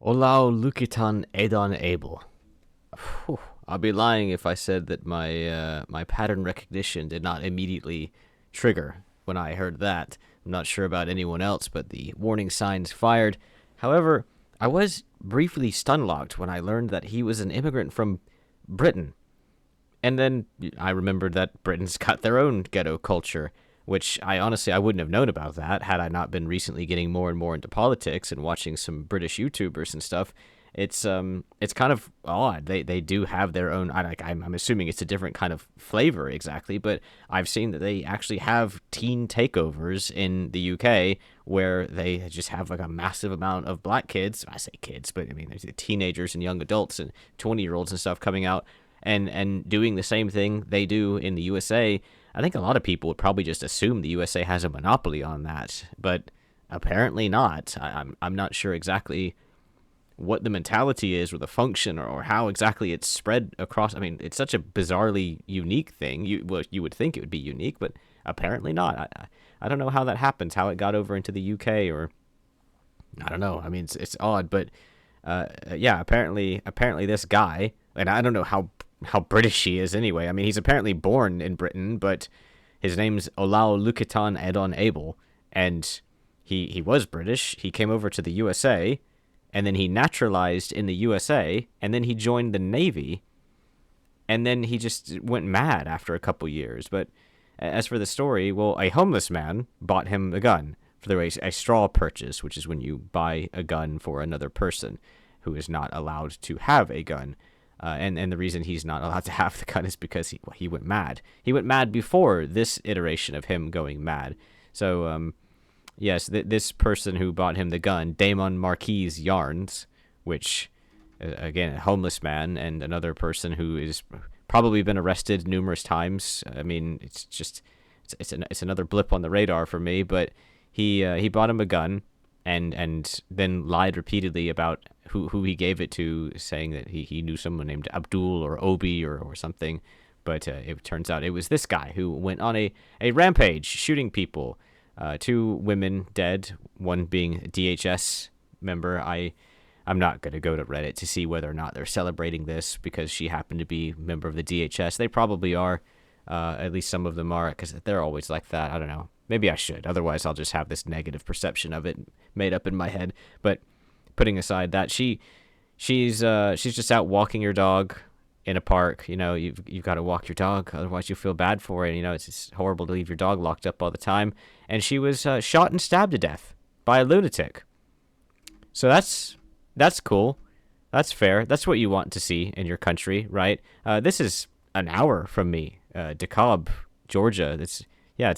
Olaolukitan Adon-Abel. Phew. I'd be lying if I said that my pattern recognition did not immediately trigger when I heard that. I'm not sure about anyone else, but the warning signs fired. However, I was briefly stun-locked when I learned that he was an immigrant from Britain. And then I remembered that Britain's got their own ghetto culture, which I wouldn't have known about that had I not been recently getting more and more into politics and watching some British YouTubers and stuff. It's kind of odd. They do have their own. I'm assuming it's a different kind of flavor exactly, but I've seen that they actually have teen takeovers in the UK where they just have like a massive amount of black kids. I say kids, but I mean there's teenagers and young adults and 20-year-olds and stuff coming out and doing the same thing they do in the USA. I think a lot of people would probably just assume the USA has a monopoly on that, but apparently not. I'm not sure exactly what the mentality is or the function or how exactly it's spread across. I mean, it's such a bizarrely unique thing. You would think it would be unique, but apparently not. I don't know how that happens, how it got over into the UK, or I don't know. I mean, it's odd, but yeah, apparently this guy, and I don't know how British he is anyway. I mean, he's apparently born in Britain, but his name's Olaolukitan Adon-Abel, and he was British. He came over to the USA, and then he naturalized in the USA, and then he joined the Navy, and then he just went mad after a couple years. But as for the story, well, a homeless man bought him a gun for a straw purchase, which is when you buy a gun for another person who is not allowed to have a gun. And the reason he's not allowed to have the gun is because he went mad. He went mad before this iteration of him going mad. So, yes, this person who bought him the gun, Damon Marquis Yarns, which, again, a homeless man, and another person who is probably been arrested numerous times. I mean, it's just it's another blip on the radar for me. But he bought him a gun, and then lied repeatedly about who he gave it to, saying that he knew someone named Abdul or Obi or something. But it turns out it was this guy who went on a rampage, shooting people. 2 women dead, one being a DHS member. I'm not going to go to Reddit to see whether or not they're celebrating this because she happened to be a member of the DHS. They probably are. At least some of them are, because they're always like that. I don't know. Maybe I should. Otherwise, I'll just have this negative perception of it made up in my head. But putting aside that, she's just out walking her dog in a park. You know, you've got to walk your dog, otherwise you feel bad for it. You know, it's just horrible to leave your dog locked up all the time. And she was shot and stabbed to death by a lunatic. So that's cool. That's fair. That's what you want to see in your country, right? This is an hour from me, DeKalb, Georgia. It's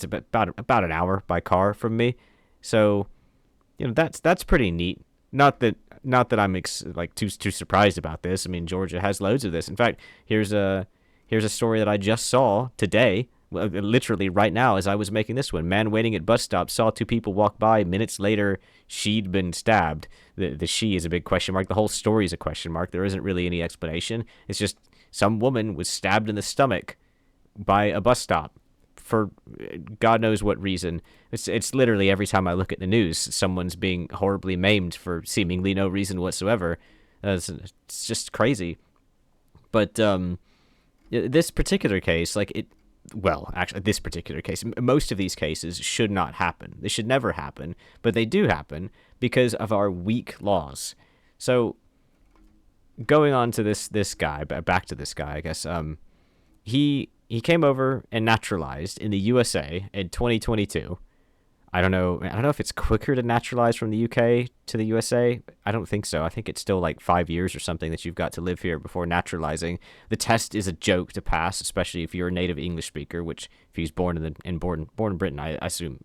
about an hour by car from me. So, you know, that's pretty neat. Not that I'm too surprised about this. I mean, Georgia has loads of this. In fact, here's a story that I just saw today, literally right now as I was making this one. Man waiting at bus stop saw 2 people walk by. Minutes later, she'd been stabbed. The she is a big question mark. The whole story is a question mark. There isn't really any explanation. It's just some woman was stabbed in the stomach by a bus stop for God knows what reason. It's literally every time I look at the news, someone's being horribly maimed for seemingly no reason whatsoever. It's just crazy. But this particular case, this particular case, most of these cases should not happen. They should never happen, but they do happen because of our weak laws. So going on to this guy, back to this guy, I guess, he came over and naturalized in the USA in 2022. I don't know if it's quicker to naturalize from the UK to the USA. I don't think so. I think it's still like 5 years or something that you've got to live here before naturalizing. The test is a joke to pass, especially if you're a native English speaker, which if he's born in Britain, I assume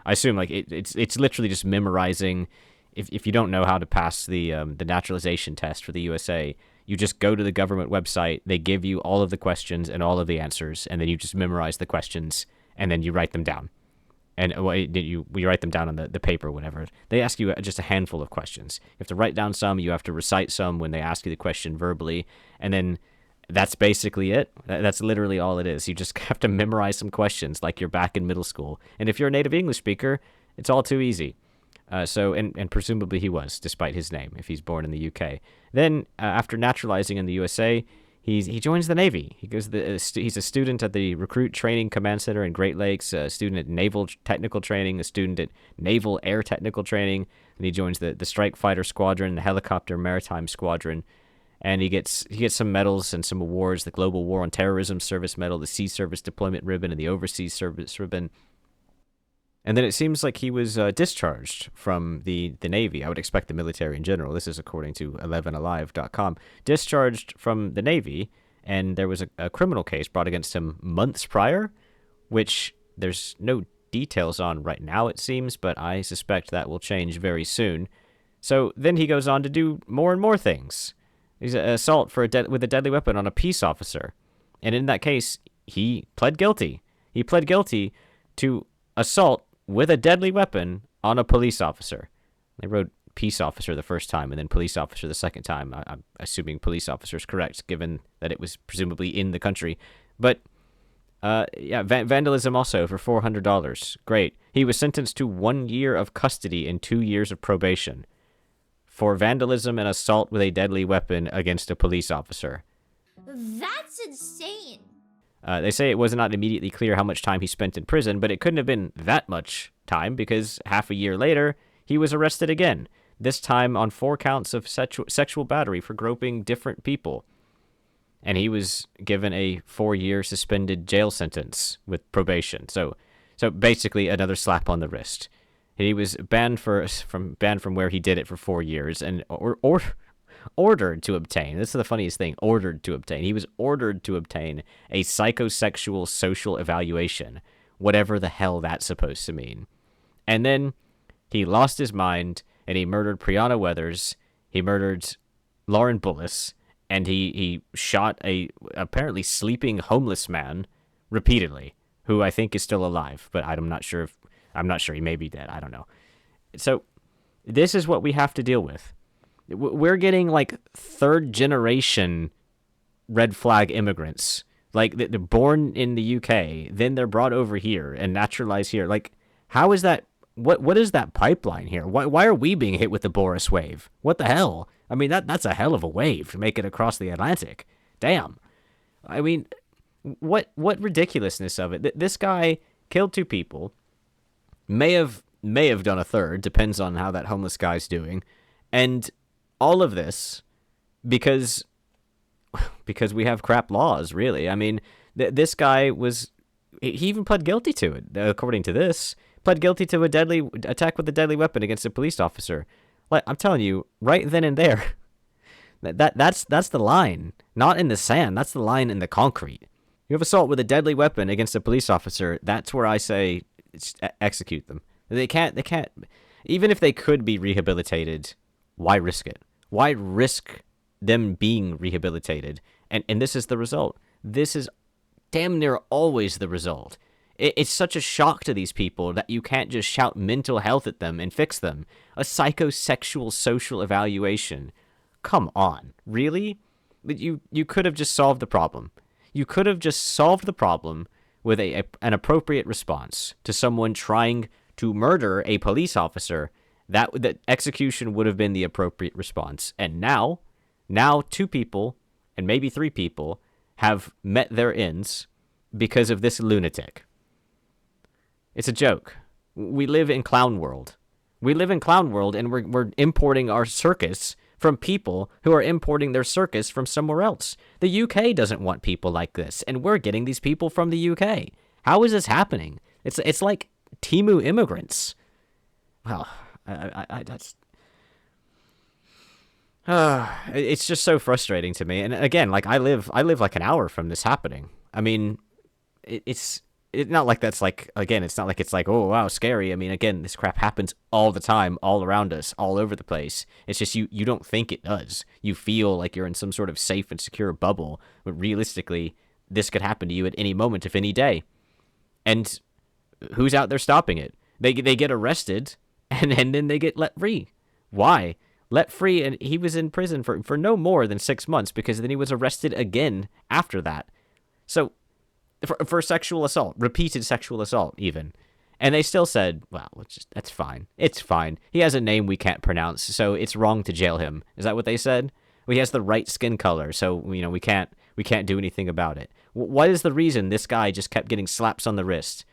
like it's literally just memorizing. If you don't know how to pass the naturalization test for the USA, you just go to the government website. They give you all of the questions and all of the answers, and then you just memorize the questions, and then you write them down. And you write them down on the paper or whatever. They ask you just a handful of questions. You have to write down some. You have to recite some when they ask you the question verbally. And then that's basically it. That's literally all it is. You just have to memorize some questions like you're back in middle school. And if you're a native English speaker, it's all too easy. And presumably he was, despite his name, if he's born in the UK. Then, after naturalizing in the USA, he joins the Navy. He's a student at the Recruit Training Command Center in Great Lakes, a student at Naval Technical Training, a student at Naval Air Technical Training, and he joins the Strike Fighter Squadron, the Helicopter Maritime Squadron, and he gets some medals and some awards: the Global War on Terrorism Service Medal, the Sea Service Deployment Ribbon, and the Overseas Service Ribbon. And then it seems like he was discharged from the Navy. I would expect the military in general. This is according to 11alive.com. Discharged from the Navy, and there was a criminal case brought against him months prior, which there's no details on right now, it seems, but I suspect that will change very soon. So then he goes on to do more and more things. He's an assault with a deadly weapon on a peace officer. And in that case, he pled guilty. He pled guilty to assault with a deadly weapon on a police officer. They wrote peace officer the first time and then police officer the second time. I'm assuming police officer is correct, given that it was presumably in the country. But, vandalism also for $400. Great. He was sentenced to 1 year of custody and 2 years of probation for vandalism and assault with a deadly weapon against a police officer. That's insane. They say it was not immediately clear how much time he spent in prison, but it couldn't have been that much time because half a year later, he was arrested again, this time on 4 counts of sexual battery for groping different people. And he was given a 4-year suspended jail sentence with probation. So basically another slap on the wrist. He was banned from where he did it for 4 years and ordered to obtain. This is the funniest thing. Ordered to obtain. He was ordered to obtain a psychosexual social evaluation, whatever the hell that's supposed to mean. And then he lost his mind and he murdered Brianna Weathers. He murdered Lauren Bullis, and he shot a apparently sleeping homeless man repeatedly, who I think is still alive, but I'm not sure. He may be dead. I don't know. So this is what we have to deal with. We're getting like 3rd generation red flag immigrants. Like they're born in the UK, then they're brought over here and naturalized here. Like, how is that? What is that pipeline here? Why are we being hit with the Boris wave? What the hell? I mean, that's a hell of a wave to make it across the Atlantic. Damn. I mean, what ridiculousness of it. This guy killed 2 people. May have done a 3rd. Depends on how that homeless guy's doing. And all of this because we have crap laws, really. I mean, this guy he even pled guilty to it, according to this. Pled guilty to a deadly attack with a deadly weapon against a police officer. Like, I'm telling you, right then and there, that's the line. Not in the sand, that's the line in the concrete. You have assault with a deadly weapon against a police officer, that's where I say execute them. They can't, even if they could be rehabilitated, why risk it? Why risk them being rehabilitated? And this is the result. This is damn near always the result. It's such a shock to these people that you can't just shout mental health at them and fix them. A psychosexual social evaluation. Come on, really? You could have just solved the problem. You could have just solved the problem with an appropriate response to someone trying to murder a police officer. That execution would have been the appropriate response. And now 2 people, and maybe 3 people, have met their ends because of this lunatic. It's a joke. We live in clown world. And we're importing our circus from people who are importing their circus from somewhere else. The UK doesn't want people like this, and we're getting these people from the UK. How is this happening? It's like Timu immigrants. Well, it's just so frustrating to me. And again, like I live like an hour from this happening. I mean, it's not like that's like, again, it's not like it's like, oh wow, scary. I mean, again, this crap happens all the time, all around us, all over the place. It's just you don't think it does. You feel like you're in some sort of safe and secure bubble, but realistically, this could happen to you at any moment of any day. And who's out there stopping it? They get arrested and then they get let free. Why? Let free, and he was in prison for no more than 6 months, because then he was arrested again after that. So, for sexual assault, repeated sexual assault even. And they still said, well, that's fine. It's fine. He has a name we can't pronounce, so it's wrong to jail him. Is that what they said? Well, he has the right skin color, so we can't do anything about it. What is the reason this guy just kept getting slaps on the wrist?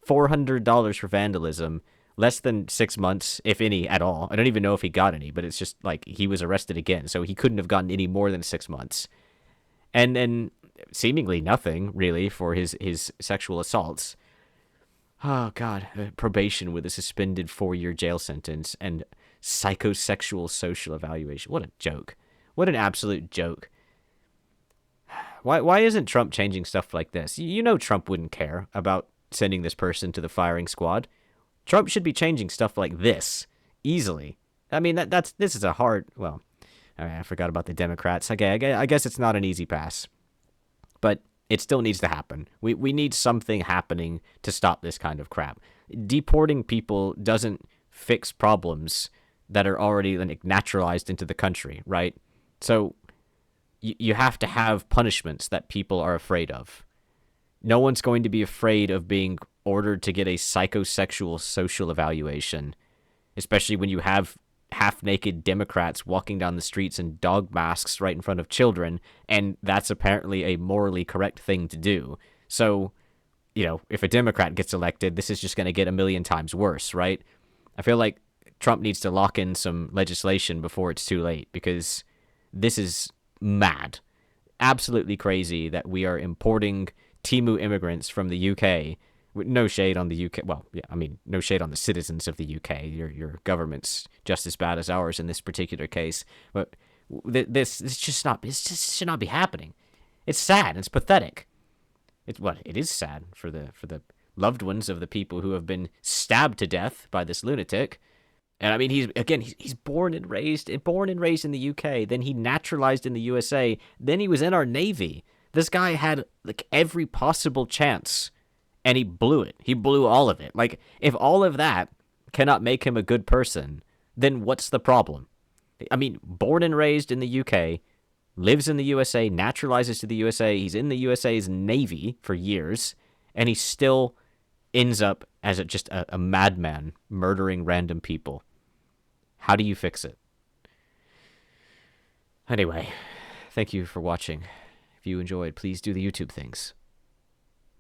$400 for vandalism, less than 6 months, if any at all. I don't even know if he got any, but it's just like he was arrested again, so he couldn't have gotten any more than 6 months. And then seemingly nothing really for his sexual assaults. Oh God, probation with a suspended 4-year jail sentence and psychosexual social evaluation. What a joke! What an absolute joke! Why isn't Trump changing stuff like this? You know Trump wouldn't care about sending this person to the firing squad. Trump should be changing stuff like this easily. I mean this is a hard. Well, I forgot about the Democrats. Okay, I guess it's not an easy pass, but it still needs to happen. We need something happening to stop this kind of crap. Deporting people doesn't fix problems that are already like naturalized into the country, right? So you have to have punishments that people are afraid of. No one's going to be afraid of being ordered to get a psychosexual social evaluation, especially when you have half-naked Democrats walking down the streets in dog masks right in front of children, and that's apparently a morally correct thing to do. So, if a Democrat gets elected, this is just going to get a million times worse, right? I feel like Trump needs to lock in some legislation before it's too late, because this is mad. Absolutely crazy that we are importing Timu immigrants from the UK. No shade on the UK. Well, yeah, I mean, no shade on the citizens of the UK. Your government's just as bad as ours in this particular case. But this just not. It just should not be happening. It's sad. It's pathetic. It is sad for the loved ones of the people who have been stabbed to death by this lunatic. And I mean, he's born and raised in the UK. Then he naturalized in the USA. Then he was in our Navy. This guy had like every possible chance. And he blew it. He blew all of it. Like, if all of that cannot make him a good person, then what's the problem? I mean, born and raised in the UK, lives in the USA, naturalizes to the USA, he's in the USA's Navy for years, and he still ends up as just a madman murdering random people. How do you fix it? Anyway, thank you for watching. If you enjoyed, please do the YouTube things.